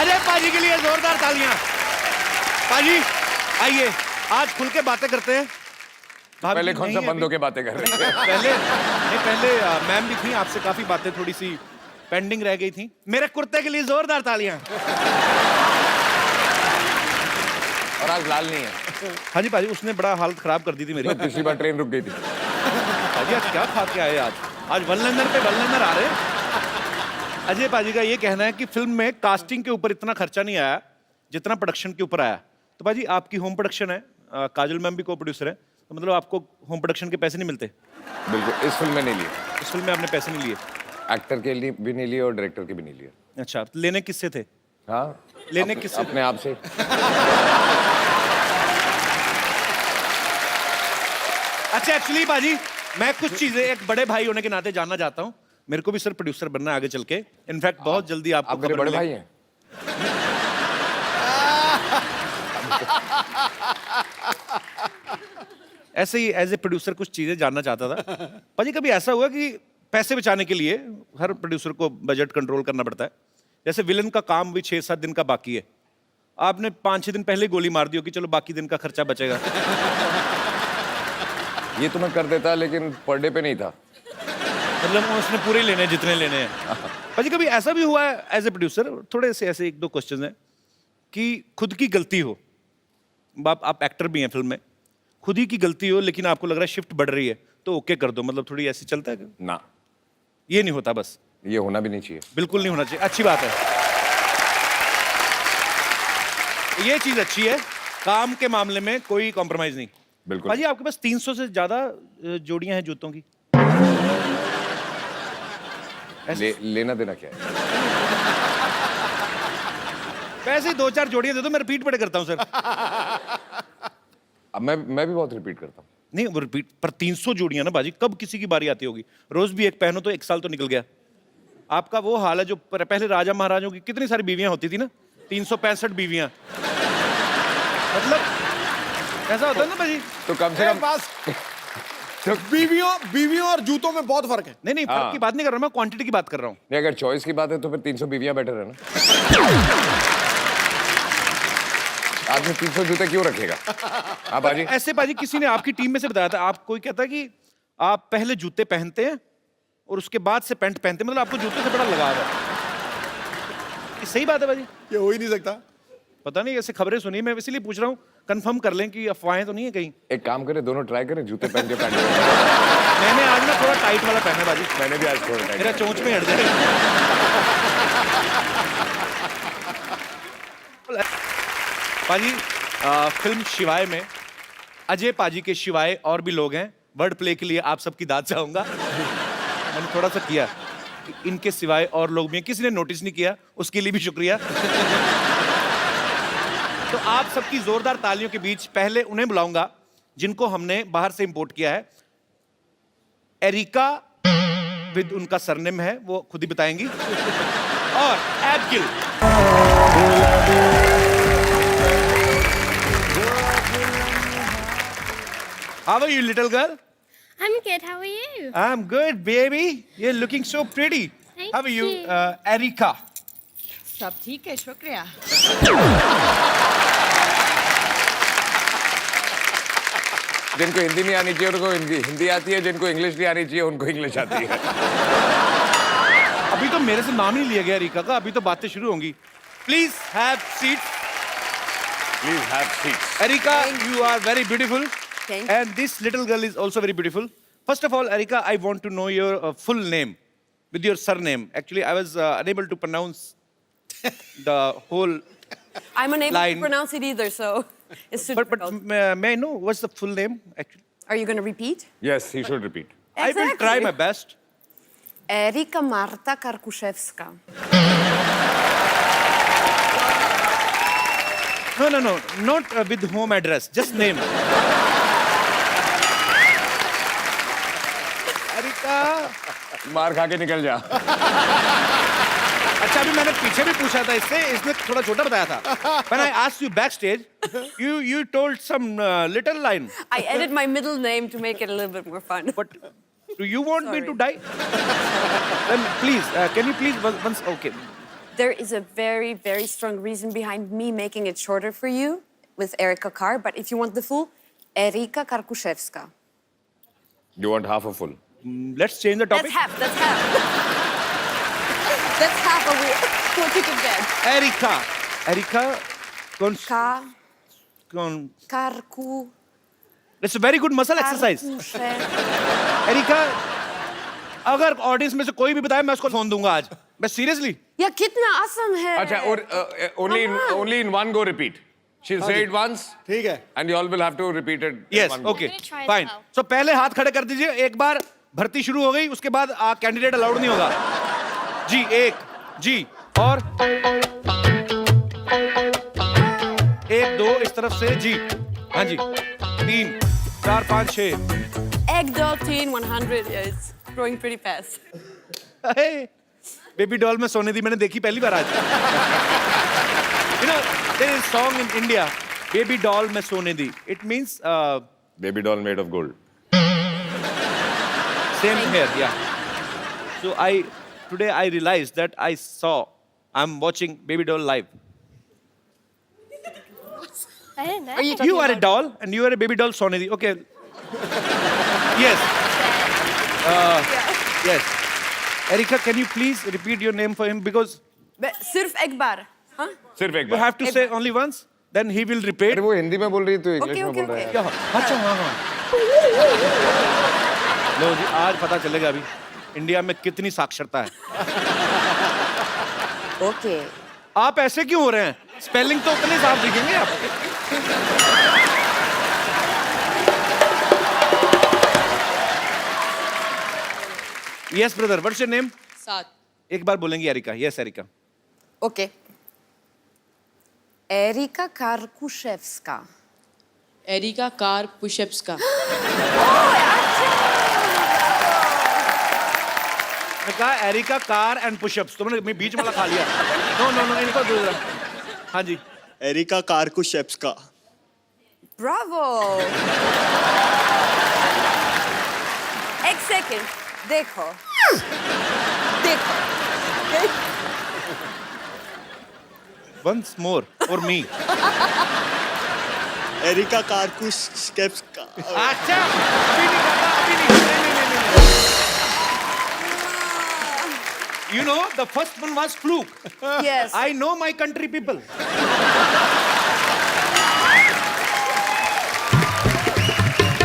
अजय पाजी के लिए जोरदार तालियां। पाजी आइए, आज खुल के बातें करते हैं। पहले कौन सा बंदों के बातें कर रहे थे? पहले मैम भी थी, आपसे काफी बातें थोड़ी सी पेंडिंग रह गई थी। मेरे कुर्ते के लिए जोरदार तालियां। और आज लाल नहीं है। हाँ जी पाजी, उसने बड़ा हालत खराब कर दी थी मेरी। पिछली बार ट्रेन रुक गई थी। पाजी आज क्या खा के आए? आज वन लाइनर पे वन लाइनर आ रहे हैं। अजय पाजी का ये कहना है कि फिल्म में कास्टिंग के ऊपर इतना खर्चा नहीं आया जितना प्रोडक्शन के ऊपर आया। तो पाजी आपकी होम प्रोडक्शन है, काजल मैम भी को प्रोड्यूसर है, तो मतलब आपको होम प्रोडक्शन के पैसे नहीं मिलते? बिल्कुल, इस फिल्म में नहीं लिए। इस फिल्म में आपने पैसे नहीं लिए? एक्टर के लिए भी नहीं लिए और डायरेक्टर के भी नहीं लिए। अच्छा, तो लेने किससे थे? हाँ, लेने किससे? अपने आप से। अच्छा, एक्चुअली बाजी मैं कुछ चीजें एक बड़े भाई होने के नाते जानना चाहता हूँ। मेरे को भी सर प्रोड्यूसर बनना है आगे चल के। इनफैक्ट बहुत जल्दी आपको आप मेरे बड़े भाई हैं। ऐसे ही एज ए प्रोड्यूसर कुछ चीजें जानना चाहता था। पाजी कभी ऐसा हुआ कि पैसे बचाने के लिए हर प्रोड्यूसर को बजट कंट्रोल करना पड़ता है, जैसे विलन का काम भी 6-7 दिन का बाकी है, आपने 5-6 दिन पहले गोली मार दी हो कि चलो बाकी दिन का खर्चा बचेगा? ये तो मैं कर देता, लेकिन पर डे पे नहीं था। मतलब उसने पूरे लेने हैं जितने लेने हैं। पाजी कभी ऐसा भी हुआ है एज ए प्रोड्यूसर, थोड़े से ऐसे 1-2 क्वेश्चन हैं, कि खुद की गलती हो, आप एक्टर भी हैं फिल्म में, खुद ही की गलती हो लेकिन आपको लग रहा है शिफ्ट बढ़ रही है तो ओके कर दो, मतलब थोड़ी ऐसी चलता है? ना, ये नहीं होता? बस ये होना भी नहीं चाहिए। बिल्कुल नहीं होना चाहिए, अच्छी बात है। ये चीज अच्छी है, काम के मामले में कोई कॉम्प्रोमाइज नहीं। बिल्कुल। पाजी आपके पास 300 से ज्यादा जोड़ियां हैं जूतों की। लेना देना क्या है? वैसे ही 2-4 जोड़ियां दे दो, मैं रिपीट पड़े करता हूं सर। अब मैं भी बहुत रिपीट करता हूँ। नहीं वो रिपीट पर 300 जोड़ियां ना बाजी, कब किसी की बारी आती होगी? रोज भी एक पहनो तो 1 साल तो निकल गया। आपका वो हाल है जो पहले राजा महाराजों की कितनी सारी बीवियां होती थी ना, 365 बीवियां। मतलब ऐसा होता है ना भाजी। तो कम से कम तो बीवियों और जूतों में बहुत फर्क है। नहीं फर्क की बात नहीं कर रहा मैं, क्वांटिटी की बात कर रहा हूँ। नहीं, अगर चॉइस की बात है तो फिर 300 बीवियां बेटर है ना। आदमी 300 जूते क्यों रखेगा? हाँ बाजी। ऐसे बाजी किसी ने आपकी टीम में से बताया था, आप कोई कहता है कि आप पहले जूते पहनते हैं और उसके बाद से पैंट पहनते हैं, मतलब आपको जूते से बड़ा लगाव है। ये सही बात है बाजी? ये हो ही नहीं सकता। पता नहीं, ऐसे खबरें सुनी, मैं इसीलिए पूछ रहा हूँ, कंफर्म कर लें कि अफवाहें तो नहीं है कहीं। एक काम करें, दोनों ट्राई करें, जूते पहन के पैंट। मैंने आज ना थोड़ा टाइट वाला पहना बाजी। मैंने भी आज थोड़ा टाइट। मेरा चोंच में हट जाए। पाजी फिल्म शिवाय में अजय पाजी के शिवाय और भी लोग हैं। वर्ड प्ले के लिए आप सबकी दाद चाहूंगा। मैंने थोड़ा सा किया कि इनके सिवाय और लोग भी हैं, किसी ने नोटिस नहीं किया, उसके लिए भी शुक्रिया। तो आप सबकी जोरदार तालियों के बीच पहले उन्हें बुलाऊंगा जिनको हमने बाहर से इंपोर्ट किया है। एरिका विद उनका सरनेम है, वो खुद ही बताएंगी, और एबगिल। How are you, little girl? I'm good. How are you? I'm good, baby. You're looking so pretty. Thank How are you, you. Erika? सब ठीक है, शुक्रिया। जिनको हिंदी नहीं आनी चाहिए उनको हिंदी आती है, जिनको इंग्लिश नहीं आनी चाहिए उनको इंग्लिश आती है। अभी तो मेरे से नाम ही लिया गया एरिका का, अभी तो बातें शुरू होंगी। Please have seats. Please have seats. Erika, you are very beautiful. Thank you. And this little girl is also very beautiful. First of all, Erika, I want to know your full name with your surname. Actually, I was unable to pronounce the whole I'm unable line. to pronounce it either, so it's too But difficult. may I know what's the full name actually? Are you going to repeat? Yes, he should repeat. I will try my best. Erika Marta Karkuszewska. No, not with home address, just name. Erika. मार खा के निकल जा। अच्छा, अभी मैंने पीछे भी पूछा था इससे, इसने थोड़ा छोटा बताया था। When I asked you backstage, you told some little line. I added my middle name to make it a little bit more fun. But Do you want me to die? Then please, can you please once? Okay. There is a very, very strong reason behind me making it shorter for you with Erika Carr, but if you want the full, Erika Karkuszewska. You want half a full? Let's change the topic. That's half, that's half. That's half of what you can get. Erika, Karku. It's a very good muscle exercise. Erika, अगर audience में से कोई भी बताए मैं उसको phone दूंगा आज. मैं सीरियसली. या कितना आसान है. अच्छा, और only in one go repeat. She'll say it once. ठीक है. And you all will have to repeat it. in Yes, one go. okay, I'm gonna try it fine. now. So पहले हाथ खड़े कर दीजिए. एक बार भर्ती शुरू हो गई, उसके बाद कैंडिडेट अलाउड नहीं होगा. जी एक, जी और एक दो इस तरफ से जी. हाँ जी. 3 4 5 6. Egg doll teen 100. Yeah, it's growing pretty fast. Baby doll में सोने दी मैंने देखी पहली बार आज. You know, there is a song in India, Baby doll में सोने दी. It means Baby doll made of gold. same here, yeah. So today I realized that I'm watching Baby doll live. I didn't know. Are you You are a doll and you are a baby doll Sonidhi. Okay. Yes. Yes. Erika, can you please repeat your name for him because सिर्फ एक बार. हाँ? सिर्फ एक you bar. have to say only once, then he will repeat. अरे वो हिंदी में बोल रही है तो इंग्लिश Okay, में okay, बोल रहा है. क्या? अच्छा हाँ हाँ. लो जी आज पता चलेगा अभी इंडिया में कितनी साक्षरता है. Okay. आप ऐसे क्यों हो रहे हैं? स्पेलिंग तो उतने साफ दिखेंगे आप. Yes, brother. What's your name? सात. एक बार बोलेंगी एरिका. Yes, एरिका. Okay. Erika Karkuszewska. एरिका कार पुशअप्स का. मैं कहा एरिका कार एंड पुशअप्स. तुमने बीच वाला खा लिया. नो नो नो इनको दो जरा. हाँ जी. Erika Karkuszewska. Bravo. एक सेकंड. देखो. देखो. Once more for me. Erika Karkuszewska. अच्छा. अभी नहीं पता. अभी नहीं. नहीं. You know, the first one was fluke. Yes. I know my country people.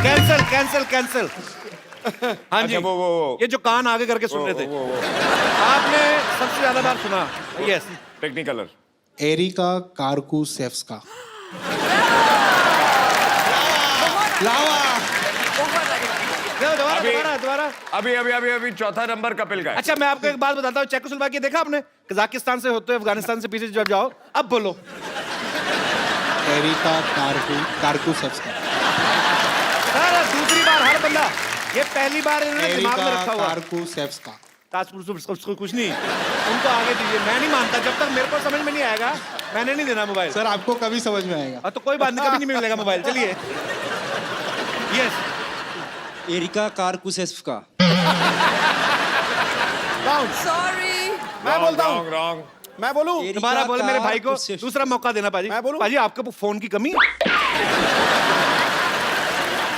Cancel. हाँ जी. अच्छा, वो. ये जो कान आगे करके सुन रहे थे. वो आपने सबसे ज्यादा बार सुना. Yes. टेक्निकलर. एरिका कार्कुशेव्स्का. दोबारा. अभी चौथा नंबर कपिल का है. अच्छा मैं आपको एक बात बताता हूँ. चेकोस्लोवाकिया देखा आपने? कजाकिस्तान से होते हुए अफगानिस्तान से पीछे जब जाओ. अब बोलो. एरिका कार्कुशेव्स्का. सर दूसरी बार हर बंदा. ये पहली बार इन्होंने दिमाग में एरिका रखा हुआ. कार्कुशेव्स्का. उसको कुछ नहीं. उनको आगे दीजिए. मैं नहीं मानता जब तक मेरे को समझ में नहीं आएगा. मैंने नहीं देना मोबाइल. सर आपको कभी समझ में आएगा. तो कोई बात नहीं. कभी नहीं मिलेगा मोबाइल. चलिए. यस. एरिका कार्कुशेव्स्का. Sorry. मैं बोलता हूँ. Wrong. मैं बोलूँ. दोबारा बोले मेरे भाई को. कार्कुशेव्स्का. दूसरा मौका देना पाजी. मैं बोलूं? पाजी आपके फोन की कमी है.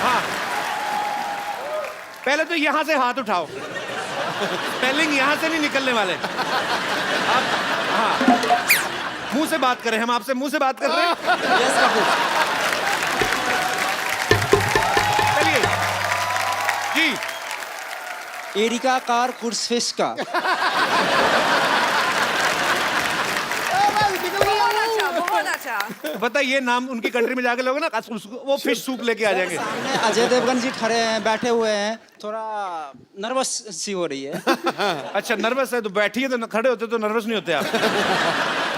हाँ. पहले तो यहाँ से हाथ उठाओ. स्पेलिंग यहाँ से नहीं निकलने वाले. आप हाँ. मुंह से बात करें. हम आपसे मुंह से बात कर रहे हैं. चलिए. जी. Erika Karkuszewska. बहुत अच्छा. पता है ये नाम उनकी कंट्री में जाके लोगे ना वो फिश सूप लेके आ जाएंगे. सामने अजय देवगन जी खड़े हैं, बैठे हुए हैं. थोड़ा नर्वस सी हो रही है. अच्छा नर्वस है तो बैठिए. तो खड़े होते तो नर्वस नहीं होते आप.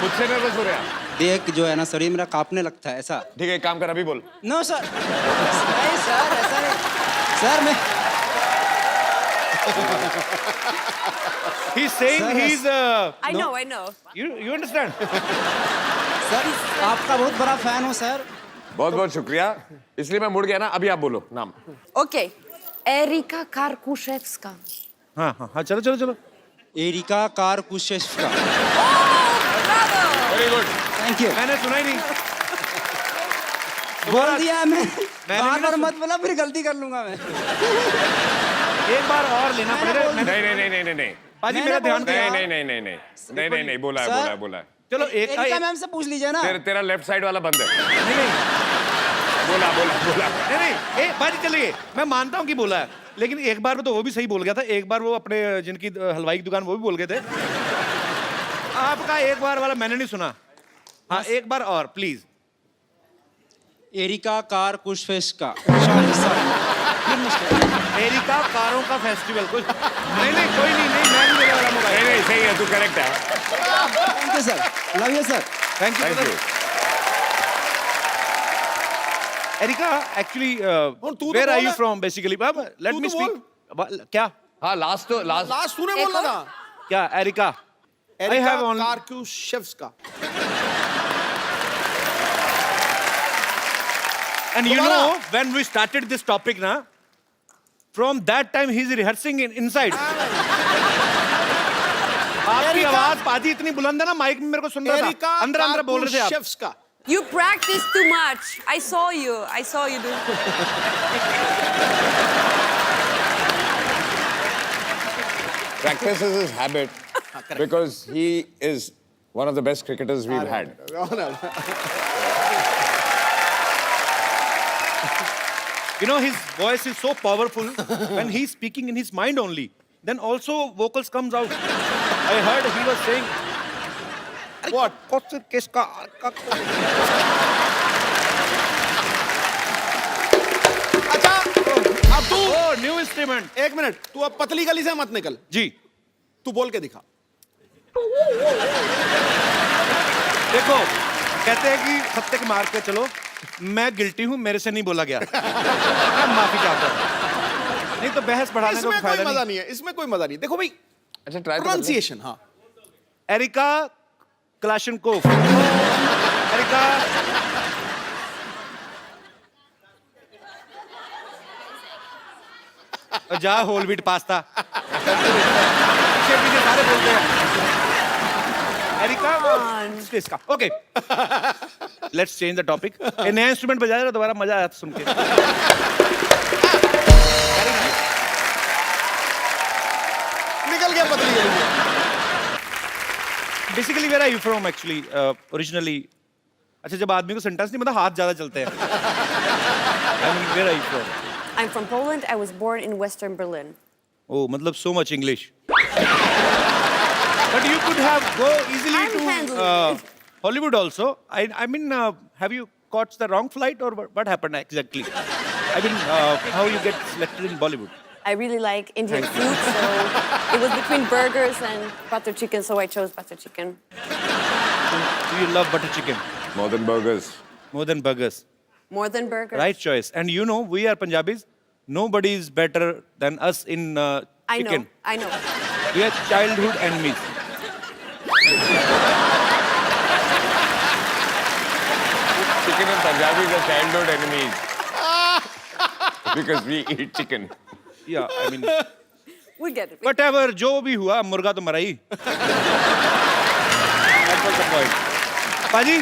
मुझसे नर्वस हो रहे हैं. देख जो है ना शरीर मेरा कांपने लगता है ऐसा. ठीक है, एक काम कर, अभी बोल. No sir. नहीं सर ऐसा नहीं. सर मैं He's saying Sir, he's I know. you understand? Sir आपका बहुत बड़ा फैन हूँ सर. बहुत बहुत शुक्रिया. इसलिए मैं मुड़ गया ना. अभी आप बोलो नाम. Okay. Erika Karkushevska. हाँ हाँ हाँ, चलो चलो चलो। Erika Karkuszewska. Very good. Thank you. मैंने सुना ही नहीं। बोल दिया मैं। मैंने बार भी ना बार मत बोला, फिर गलती कर लूंगा मैं। एक बार और लेना पड़ेगा। नहीं नहीं नहीं नहीं नहीं नहीं पाजी मेरा ध्यान दे। नहीं नहीं नहीं नहीं नहीं नहीं नहीं नहीं बोला है सर। बोला है बोला है। चलो एक एरिका मैम से पूछ लीजिए ना। तेरा लेफ्ट साइड वाला बंद है। नहीं नहीं बोला बोला बोला। नहीं नहीं, बाजी चलिए, मैं मानता हूँ कि बोला है, लेकिन एक बार में तो वो भी सही बोल गया था। एक बार वो अपने जिनकी हलवाई की दुकान वो भी बोल गए थे। आपका एक बार वाला मैंने नहीं सुना। हाँ एक बार और प्लीज। एरिका कारकुशेव्स्का। एरिका कारों का फेस्टिवल कुछ नहीं नहीं कोई नहीं नहीं मैं भी मेरे वाला मोबाइल। नहीं नहीं सही है तू करेक्ट है। Thank you sir, love you sir. Thank thank you you. Erika actually तू तो वेयर आर बोल यू ना। फ्रॉम बेसिकली लेट तू मी तो स्पीक क्या हाँ लास्ट तो लास्ट लास्ट तूने बोला था क्या Erika I Erika have only Karkuszewska. and you दोबारा। know when we started this topic na from that time he is rehearsing inside आपकी एरिका- आवाज पाजी इतनी बुलंद है ना माइक में मेरे को सुन रहा एरिका था अंदर अंदर बोल रहे थे आप कारकुशेव्स्का। You practice too much. I saw you. I saw you do. practice is his habit because he is one of the best cricketers we've had. you know his voice is so powerful when he's speaking in his mind only then also vocals comes out I heard he was saying What? किसका अच्छा अब तू oh new instrument एक minute, तू अब पतली गली से मत निकल, जी तू बोल के दिखा। देखो कहते हैं कि सत्य के मार्ग पे चलो मैं गिल्टी हूं मेरे से नहीं बोला गया मैं माफी चाहता हूं नहीं तो बहस बढ़ाने का इसमें कोई फायदा मजा नहीं नहीं है, इसमें कोई मजा नहीं। देखो भाई, अच्छा ट्राई प्रोनाउंसिएशन। हाँ एरिका क्लाशनकोव एरिका जा होल व्हीट पास्ता पीछे पीछे सारे बोलते हैं एरिका इसका okay let's change the topic ये नया इंस्ट्रूमेंट बजाया ना दोबारा मजा आया था सुन के निकल गया पतली गली से। Basically where are you from actually originally अच्छा जब आदमी को सेंटेंस नहीं मतलब हाथ ज्यादा चलते हैं I mean where are you from I'm from Poland. I was born in Western Berlin. Oh, मतलब so much English. But you could have go easily I'm to handling it. Hollywood also. I mean, have you caught the wrong flight or what happened exactly? I mean, how you get selected in Bollywood? I really like Indian food, so it was between burgers and butter chicken, so I chose butter chicken. Do you love butter chicken more than burgers. more than burgers? More than burgers. Right choice. And you know, we are Punjabis. Nobody is better than us in I chicken. know. I know. We are childhood enemies. Chicken and Punjabis are childhood enemies. Because we eat chicken. Yeah, I mean. We get it. Whatever, जो भी हुआ मुर्गा तो मरा ही That was the point. Paji,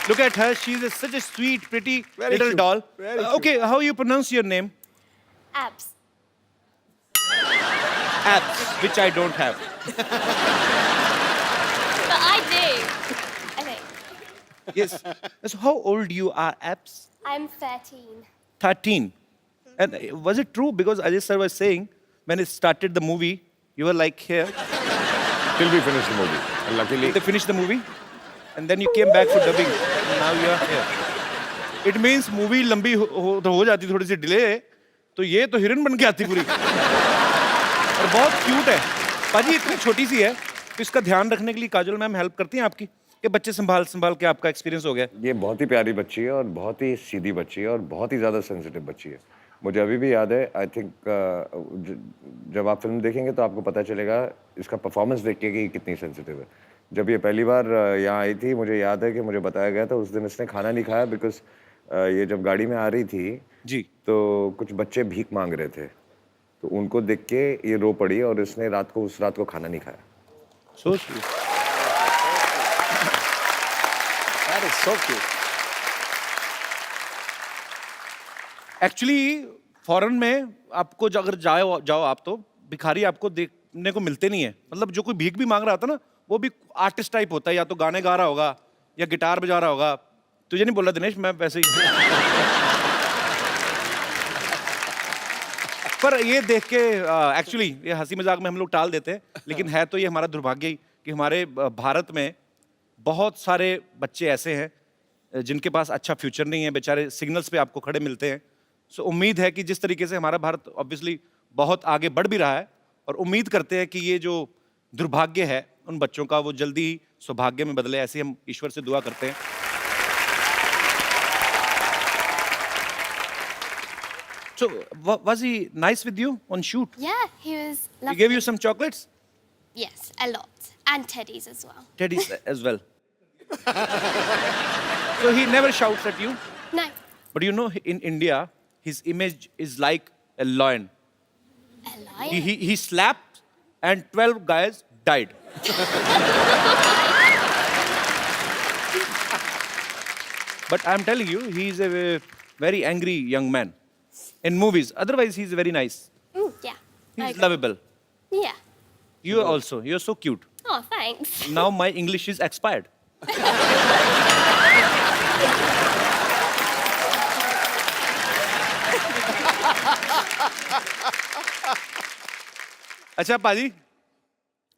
look at her. She's such a sweet, pretty Very little cute. doll. Very Okay, how you pronounce your name? Abs. Abs, which I don't have. But I do. Okay. Yes. So how old you are, Abs? I'm 13. 13. And was it true? Because Ajay sir was saying when it started the movie, you were like here. Till we finish the movie. And luckily, They finished the movie, and then you came back for dubbing. And now you are here. It means movie लंबी हो जाती थोड़ी सी delay तो ये तो हिरन बन के आती पूरी और बहुत क्यूट है पाजी इतनी छोटी सी है तो इसका ध्यान रखने के लिए काजल मैम हेल्प करती हैं आपकी ये बच्चे संभाल संभाल के आपका एक्सपीरियंस हो गया ये बहुत ही प्यारी बच्ची है और बहुत ही सीधी बच्ची है और बहुत ही ज़्यादा सेंसिटिव बच्ची है मुझे अभी भी याद है आई थिंक जब आप फिल्म देखेंगे तो आपको पता चलेगा इसका परफॉर्मेंस देख के कि ये कितनी सेंसिटिव है जब ये पहली बार यहाँ आई थी मुझे याद है कि मुझे बताया गया था उस दिन इसने खाना नहीं खाया बिकॉज ये जब गाड़ी में आ रही थी जी तो कुछ बच्चे भीख मांग रहे थे तो उनको देख के ये रो पड़ी और इसने उस रात को खाना नहीं खाया. So sweet. That is so cute. Actually foreign में आपको अगर जाओ आप तो भिखारी आपको देखने को मिलते नहीं है. मतलब जो कोई भीख भी मांग रहा था ना वो भी आर्टिस्ट टाइप होता है, या तो गाने गा रहा होगा या गिटार बजा रहा होगा. तुझे नहीं बोल रहा दिनेश, मैं वैसे ही. पर ये देख के एक्चुअली ये हंसी मजाक में हम लोग टाल देते हैं, लेकिन है तो ये हमारा दुर्भाग्य ही कि हमारे भारत में बहुत सारे बच्चे ऐसे हैं जिनके पास अच्छा फ्यूचर नहीं है, बेचारे सिग्नल्स पे आपको खड़े मिलते हैं. सो उम्मीद है कि जिस तरीके से हमारा भारत ऑब्वियसली बहुत आगे बढ़ भी रहा है, और उम्मीद करते हैं कि ये जो दुर्भाग्य है उन बच्चों का वो जल्दी ही सौभाग्य में बदले. ऐसे हम ईश्वर से दुआ करते हैं. So, was he nice with you on shoot? Yeah, he was He lovely. gave you some chocolates? Yes, a lot. And teddies as well. Teddies as well. So he never shouts at you. No, But you know, in India, his image is like a lion. a lion. He slapped and 12 guys died. But I'm telling you, he is a very angry young man. In movies. Otherwise, he's very nice. Yeah. He's Okay. lovable. Yeah. You also. You're so cute. Oh, thanks. Now my English is expired. अच्छा पाजी,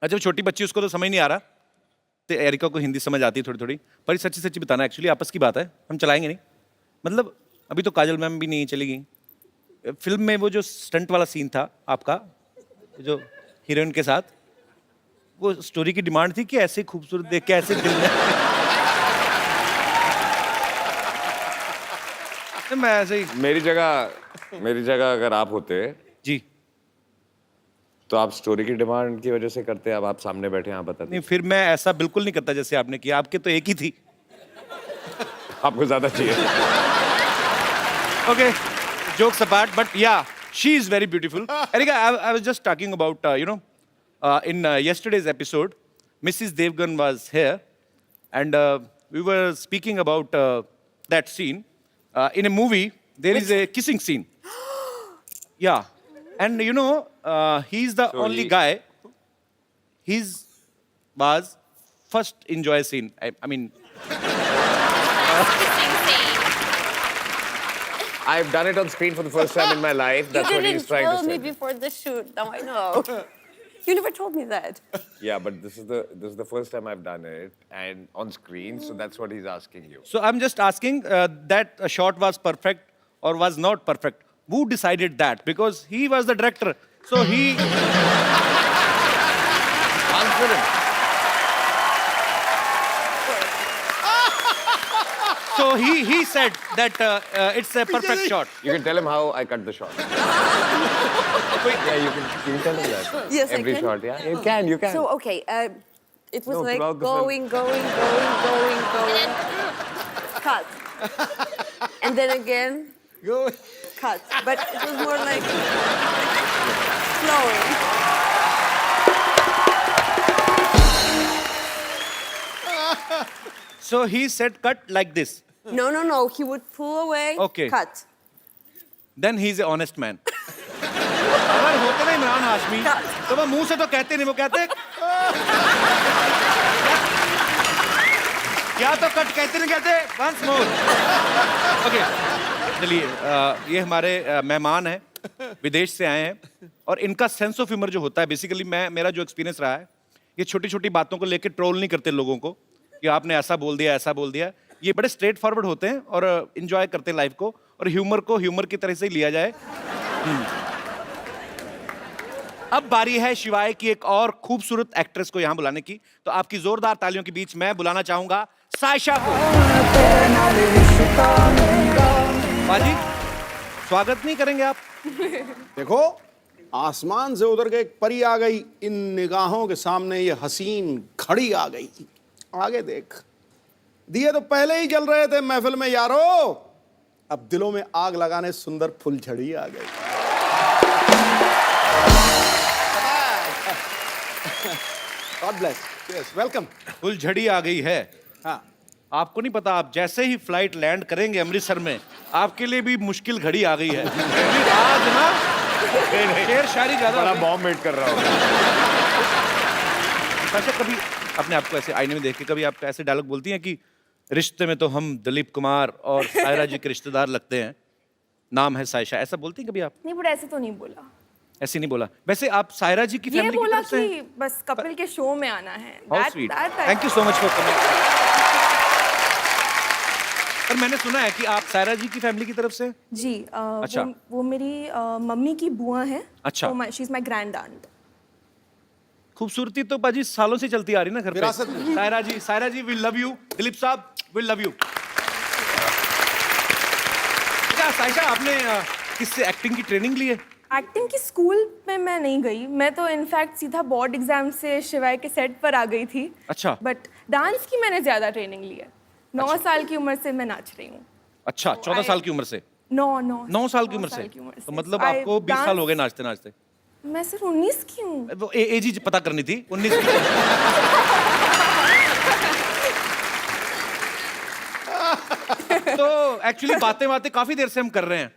अच्छा वो छोटी बच्ची उसको तो समझ नहीं आ रहा, तो एरिका को हिंदी समझ आती है थोड़ी थोड़ी. पर सच्ची सच्ची बताना, एक्चुअली आपस की बात है, हम चलाएंगे नहीं. मतलब अभी तो काजल मैम भी नहीं चलेगी. फिल्म में वो जो स्टंट वाला सीन था आपका, जो हीरोइन के साथ, वो स्टोरी की डिमांड थी कि ऐसे खूबसूरत देख के ऐसे दिल में मैं ऐसे ही. मेरी जगह अगर आप होते जी तो आप स्टोरी की डिमांड की वजह से करते. अब आप सामने बैठे हैं, आप बताते. नहीं, फिर मैं ऐसा बिल्कुल नहीं करता जैसे आपने किया. आपके तो एक ही थी. आपको ज्यादा चाहिए. Okay, jokes apart, but yeah, she is very beautiful. Erika, I was just talking about, in yesterday's episode, Mrs. Devgan was here, and we were speaking about that scene. In a movie, there is a kissing scene. Yeah, and he's the only guy. His was first enjoy scene. I mean. I've done it on screen for the first time in my life. That's You what he's didn't trying tell to me say. before the shoot. Now I know. You never told me that. Yeah, but this is the first time I've done it and on screen, so that's what he's asking you. So I'm just asking that a shot was perfect or was not perfect. Who decided that? Because he was the director. So he. Answer him. So he said that it's a perfect shot. You can tell him how I cut the shot. Yeah, you can tell him that. Yes, I Every can. shot, yeah. You can. So, okay, it was No, like throughout the film. going, cut. And then again, Go. cut. But it was more like flowing. So he said cut like this. No. He would pull away, Okay. cut. Then he's an honest man. अगर होते ना इमरान हाशमी तो वो मुंह से तो कहते नहीं, वो कहते या तो कट कहते नहीं कहते once more. ओके, चलिए ये हमारे मेहमान हैं, विदेश से आए हैं, और इनका सेंस ऑफ ह्यूमर जो होता है, बेसिकली मेरा जो एक्सपीरियंस रहा है, ये छोटी छोटी बातों को लेकर ट्रोल नहीं करते लोगों को कि आपने ऐसा बोल दिया. ये बड़े स्ट्रेट फॉरवर्ड होते हैं और इंजॉय करते हैं लाइफ को, और ह्यूमर को ह्यूमर की तरह से ही लिया जाए. अब बारी है शिवाय की एक और खूबसूरत एक्ट्रेस को यहाँ बुलाने की. तो आपकी जोरदार तालियों के बीच मैं बुलाना चाहूंगा सायशा को. बाजी, स्वागत नहीं करेंगे आप? देखो, आसमान से उतर के एक परी आ गई, इन निगाहों के सामने ये हसीन घड़ी आ गई. आगे देख, दिए तो पहले ही जल रहे थे महफिल में यारो, अब दिलों में आग लगाने सुंदर फुलझड़ी आ गई. God bless. Yes, welcome. Full झड़ी आ गई है। हाँ, आपको नहीं पता, आप जैसे ही फ्लाइट लैंड करेंगे अमृतसर में, आपके लिए भी मुश्किल घड़ी आ गई है। क्योंकि आज ना शेर शायरी ज्यादा बड़ा हो गई। बॉम्ब वेट कर रहा हूँ। अच्छा, कभी अपने आप को ऐसे आईने में देख के कभी आप ऐसे डायलॉग बोलती हैं कि रिश्ते में तो हम दिलीप कुमार और सायरा जी के रिश्तेदार लगते हैं, नाम है सायशा, ऐसा बोलती हैं कभी आप? नहीं, बट ऐसे तो नहीं बोला। ऐसे नहीं बोला। वैसे आप सायरा जी की ये फैमिली की बोला तरफ से कि बस कपिल के शो में आना है। How sweet, thank you so much for coming. पर मैंने सुना है कि आप सायरा जी की फैमिली की तरफ से जी, अच्छा। वो मेरी मम्मी की बुआ है। अच्छा। She is my grand aunt. खूबसूरती तो पाजी सालों से चलती आ रही ना घर पे। विरासत में। सायरा जी वी लव यू, दिलीप साहब वी लव यू। क्या सायशा, आपने किससे एक्टिंग की ट्रेनिंग ली है? एक्टिंग की स्कूल में मैं नहीं गई, मैं तो इनफैक्ट सीधा बोर्ड एग्जाम से शिवाय के सेट पर आ गई थी। अच्छा। बट डांस की मैंने ज्यादा ट्रेनिंग ली है। 9 साल की उम्र से मैं नाच रही हूँ। अच्छा, 14 साल की उम्र से? 9 साल की उम्र से? तो मतलब आपको 20 साल हो गए नाचते नाचते? मैं सिर्फ 19 की हूँ। वो एज ही पता करनी थी, 19 की। तो एक्चुअली बातें बातें काफी देर से हम कर रहे हैं।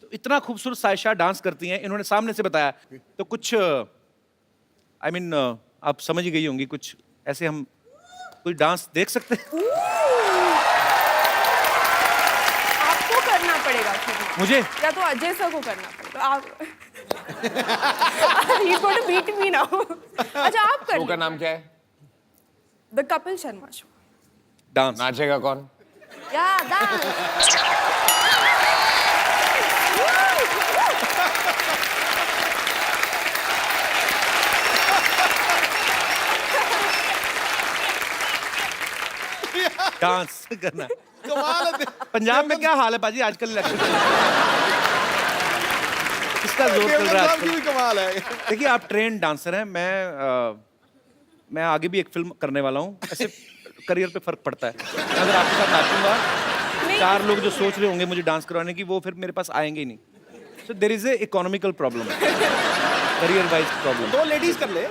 तो इतना खूबसूरत सायशा डांस करती हैं, इन्होंने सामने से बताया, तो कुछ आई मीन आप समझ ही गई होंगी, कुछ ऐसे हम कोई डांस देख सकते हैं? आपको करना पड़ेगा फिर, मुझे? या तो अजय सर को करना पड़ेगा। आप He's going to beat me now. अच्छा, आप कर शो का नाम क्या है? The Kapil Sharma show. Dance नाचेगा कौन? या डांस। डांस करना। कमाल है। पंजाब में क्या हाल है पाजी आजकल इलेक्शन? किसका जोर चल रहा है साहब की आजकल? भी कमाल है। देखिए, आप ट्रेन डांसर हैं, मैं आगे भी एक फिल्म करने वाला हूँ। ऐसे करियर पे फर्क पड़ता है। अगर आपके साथ नाचूंगा, 4 लोग जो सोच रहे होंगे मुझे डांस करवाने की, वो फिर मेरे पास आएंगे ही नहीं। So there is a economical problem, career wise problem. 2 ladies कर ले।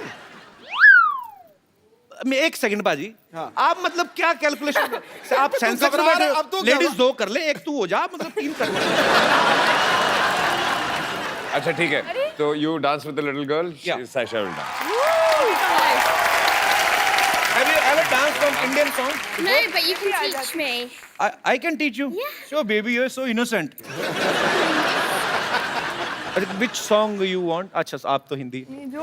मैं 1 सेकंड पाजी, हाँ। आप मतलब क्या कैलकुलेशन, आप सेंसेक्स में घबरा बैठे रहे, हो, अब तो क्या लेडीज हुआ? 2 कर ले, 1 तू हो जा, मतलब 3 कर ले। अच्छा ठीक है, तो you dance with the little girl, Yeah. Sayyeshaa will dance. Have you ever danced from Indian song? No, but you can teach me. I can teach you. Yeah. Sure, baby, you're so innocent. Which song you want? अच्छा, आप तो हिंदी। जो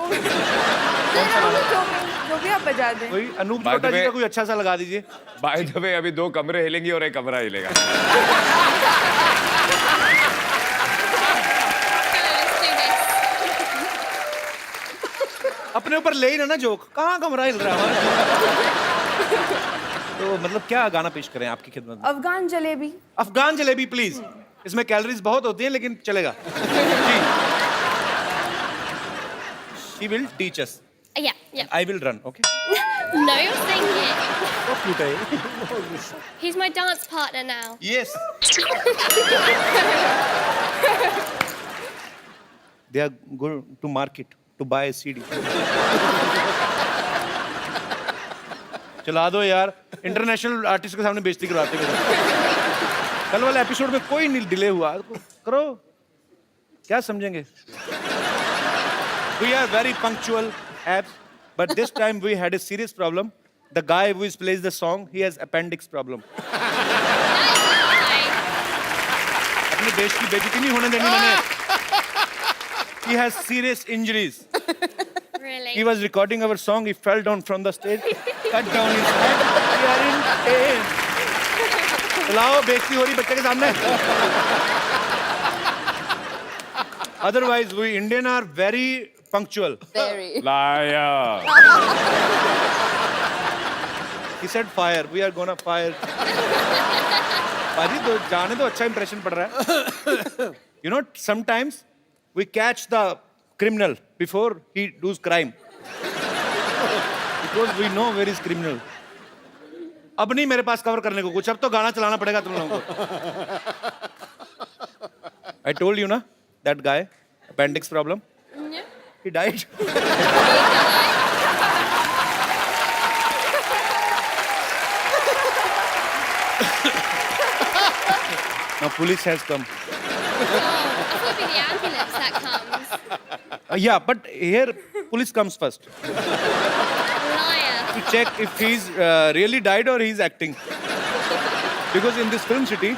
भी आप बजा दें। कोई Anoop By the Jalota ji way- का कोई अच्छा सा लगा दीजिए। बाय द वे, अभी 2 कमरे हिलेंगी और 1 कमरा हिलेगा। Let's do this. अपने ऊपर ले ही ना जोक, कहाँ कमरा हिल रहा है हमारा? तो मतलब क्या गाना पेश करें आपकी खिदमत में? अफगान जलेबी। अफगान जलेबी प्लीज। इसमें कैलोरीज बहुत होती हैं लेकिन चलेगा। जी। She will teach us. Yeah, yeah. I will run, okay? No, you're singing. So cute है। He's my dance partner now. Yes. They are going to market to buy a CD. चला दो यार, international artist के सामने बेइज्जती करवाते हैं। कल वाले एपिसोड में कोई नहीं डिले हुआ, करो, क्या समझेंगे? We are very punctual, abs, but this time we had a serious problem. The guy who plays the song, he has appendix problem. अपने देश की बेइज्जती नहीं होने देनी मैंने। He has serious injuries. Really? He was recording our song. He fell down from the stage, cut down his head. We are in pain. लाओ, बेइज्जती हो रही बच्चे के सामने। Otherwise, we Indian are very punctual. Very. Liar. He said fire. We are gonna fire. पाजी तो जाने तो अच्छा इंप्रेशन पड़ रहा है। You know, sometimes we catch the criminal before he does crime. Because we know where is criminal. अब नहीं मेरे पास कवर करने को कुछ, अब तो गाना चलाना पड़ेगा तुम लोगों को। I told you ना, that guy, appendix problem. Yeah. He died. Now police has come. Oh, I thought it'd be the ambulance that comes. Yeah, but here police comes first Liar. to check if he's really died or he's acting. Because in this film city,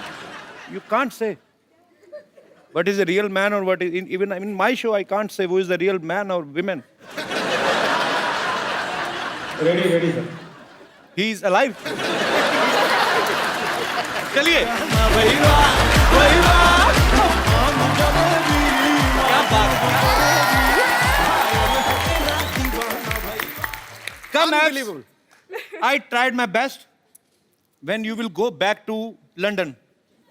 you can't say what is a real man or what is even in my show I can't say who is the real man or woman. Ready, sir. He is alive. चलिए Come, Abs. Unbelievable. I tried my best. When you will go back to London,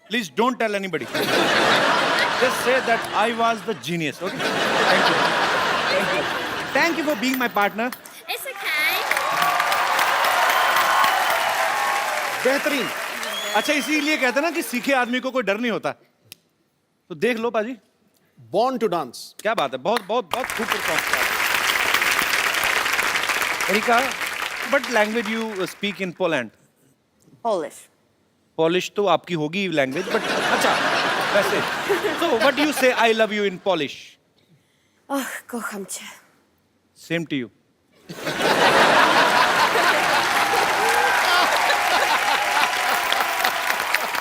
please don't tell anybody. Just say that I was the genius. Okay? Thank you. Thank you. Thank you for being my partner. It's okay. बेहतरीन. अच्छा इसीलिए कहते हैं ना कि सीखे आदमी को कोई डर नहीं होता. तो देख लो पाजी. Born to dance. क्या बात है. बहुत बहुत बहुत खूब परफॉर्म किया. Erika, what language you speak in Poland? Polish. Polish तो आपकी होगी language, but अच्छा वैसे. So what do you say I love you in Polish? Oh, kocham cię. Same to you.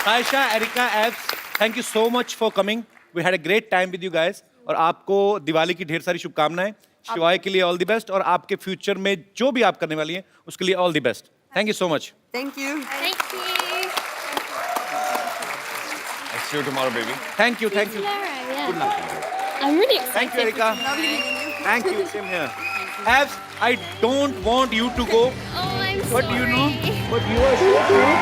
Aisha, Erika, Abs, thank you so much for coming. We had a great time with you guys. और आपको दिवाली की ढेर सारी शुभकामनाएं. शिवाय के लिए all the best और आपके फ्यूचर में जो भी आप करने वाली हैं उसके लिए all the best. Thank you so much. Thank you. Thank you. I'll see you tomorrow, baby. Thank you, thank you. Tomorrow, yeah. I'm really excited. Thank you, Erika. Lovely meeting you. Thank you, same here. Abs, I don't want you to go, Oh, I'm but sorry. you know, but you are so cute.